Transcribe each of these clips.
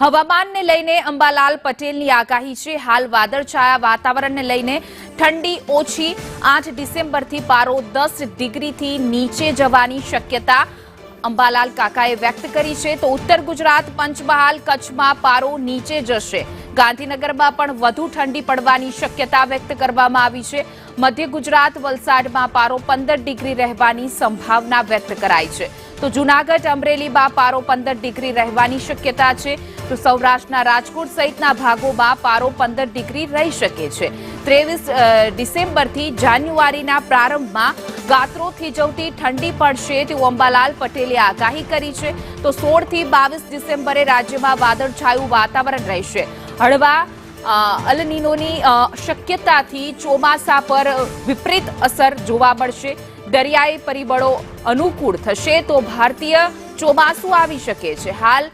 હવામાનને લઈને અંબાલાલ પટેલની આગાહી છે। હાલ વાદળછાયા વાતાવરણને લઈને ઠંડી ઓછી 8 ડિસેમ્બરથી પારો 10 ડિગ્રીથી નીચે જવાની શક્યતા અંબાલાલ કાકાએ વ્યક્ત કરી છે। તો ઉત્તર ગુજરાત, પંચમહાલ, કચ્છમાં પારો નીચે જશે। ગાંધીનગરમાં પણ વધુ ઠંડી પડવાની શક્યતા વ્યક્ત કરવામાં આવી છે। મધ્ય ગુજરાત, વલસાડમાં પારો 15 ડિગ્રી રહેવાની સંભાવના વ્યક્ત કરાઈ છે। તો જૂનાગઢ, અમરેલીમાં પારો 15 ડિગ્રી રહેવાની શક્યતા છે। તો સૌરાષ્ટ્રના રાજકોટ સહિતના ભાગોમાં પારો 15 ડિગ્રી રહી શકે છે। 23 ડિસેમ્બરથી જાન્યુઆરીના પ્રારંભમાં ગાત્રો થીજવતી ઠંડી પડશે તેવું અંબાલાલ પટેલે આગાહી કરી છે। તો 16 થી 22 ડિસેમ્બરે રાજ્યમાં વાદળછાયું વાતાવરણ રહેશે। હળવા અલનીનોની શક્યતાથી ચોમાસા પર વિપરીત અસર જોવા મળશે। દરિયાઈ પરિબળો અનુકૂળ થશે તો ભારતીય ચોમાસું આવી શકે છે। હાલ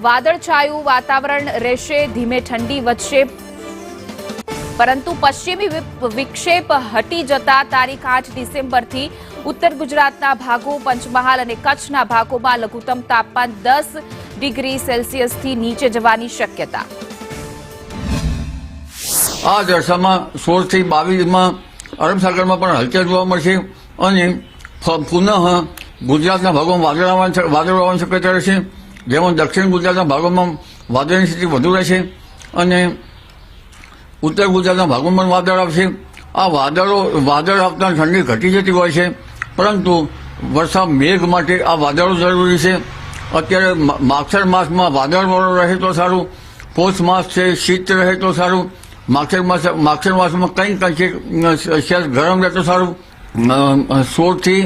વાદળછાયું વાતાવરણ રહેશે, ધીમે ઠંડી વધશે, પરંતુ પશ્ચિમી વિક્ષેપ હટી જતા તારીખ 8 ડિસેમ્બરથી ઉત્તર ગુજરાતના ભાગો, પંચમહાલ અને કચ્છના ભાગોમાં લઘુત્તમ તાપમાન 10 ડિગ્રી સેલ્સિયસથી નીચે જવાની શક્યતા। આ દશામાં 16 થી 22માં અરબ સાગરમાં પણ હલચલ જોવા મળશે અને પુનઃ ગુજરાતના ભાગોમાં વાદળ આવવાની શક્યતા રહેશે, જેમાં દક્ષિણ ગુજરાતના ભાગોમાં વાદળની સ્થિતિ વધુ રહેશે અને ઉત્તર ગુજરાતના ભાગોમાં પણ વાદળ આવશે। આ વાદળ આવતા ઠંડી ઘટી જતી હોય છે, પરંતુ વરસાદ મેઘ માટે આ વાદળો જરૂરી છે। અત્યારે માગસર માસમાં વાદળવાળો રહે તો સારું, પોષ માસ છે શીત રહે તો સારું, માગસર માસમાં કંઈક ગરમ રહે તો સારું। 16 થી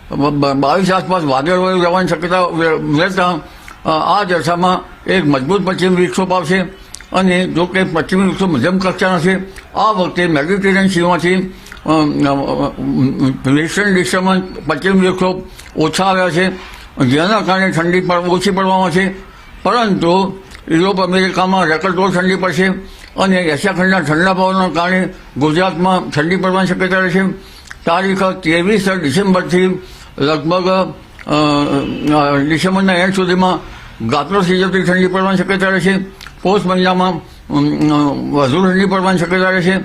22 આસપાસ વાદળ રહેવાની શક્યતા રહેતા આ દશામાં એક મજબૂત પશ્ચિમ વિક્ષોભ આવશે અને જો કે પશ્ચિમી વિક્ષોભ મધ્યમ કક્ષાના છે। આ વખતે મેડિટેરિયન સીમાંથી વેસ્ટર્ન દિશામાં પશ્ચિમ વિક્ષોભ ઓછા આવ્યા છે, જેના કારણે ઠંડી ઓછી પડવામાં છે, પરંતુ યુરોપ, અમેરિકામાં રેકોર્ડ ઠંડી પડશે અને એશિયા ખંડના ઠંડા પવનના કારણે ગુજરાતમાં ઠંડી પડવાની શક્યતા રહેશે। તારીખ 23 ડિસેમ્બરથી લગભગ ડિસેમ્બરના એન્ડ સુધીમાં ગાત્રો થીજવતી ઠંડી પડવાની શક્યતા રહેશે। પોષ મહિનામાં વધુ ઠંડી પડવાની શક્યતા રહેશે।